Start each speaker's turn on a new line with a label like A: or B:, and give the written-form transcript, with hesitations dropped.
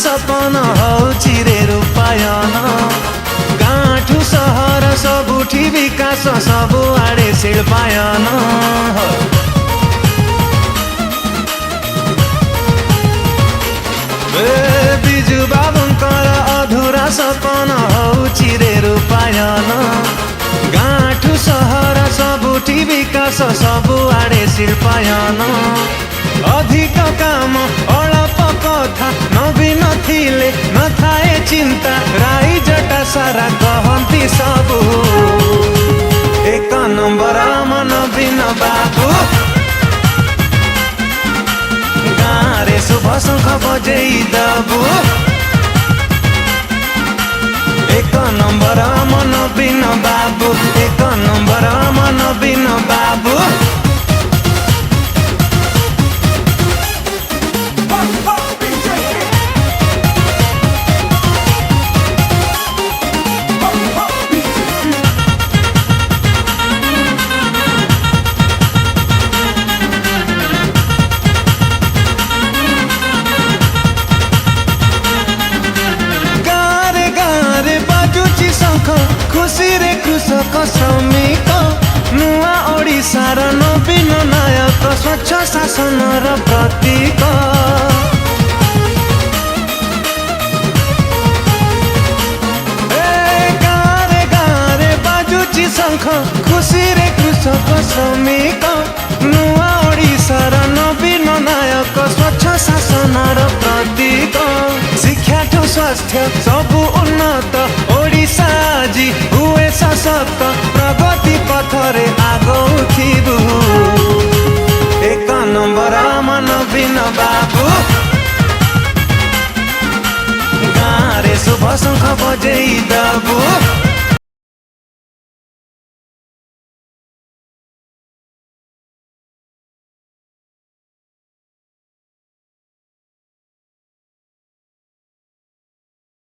A: सपन हौची रे रूपायन गाँठु सहर सबुठी विकास सबुआडे शिल्पायन बिजु बाबुंकर अधुरा सपन हौची रे रूपायन गाँठु सहर सबुठी विकास सबुआडे शिल्पायन अधिक काम अल्प कथा नवीन थिले नथाए चिंता राई जटा सारा कहंती सबु एक नंबर मन नवीन बाबू गाँरे शुभ शंख बजेई दबु एक नंबर मन नवीन बाबू एक नंबर मन नवीन बाबू खुशी रे कृषक श्रमिक नुआ ओडिशार नवीन नायक स्वच्छ शासनर प्रतीक गाँरे बाजुची शंख खुशी रे कृषक श्रमिक नुआ ओडिशार नवीन नायक स्वच्छ शासनर प्रतीक शिक्षा ठु स्वास्थ्य सबु उन्नत ओडिशा जी हुए सशक्त प्रगति पथरे आगौथिबु एक नंबर मन नवीन बाबू गाँरे शुभ शंख बजेई दबु।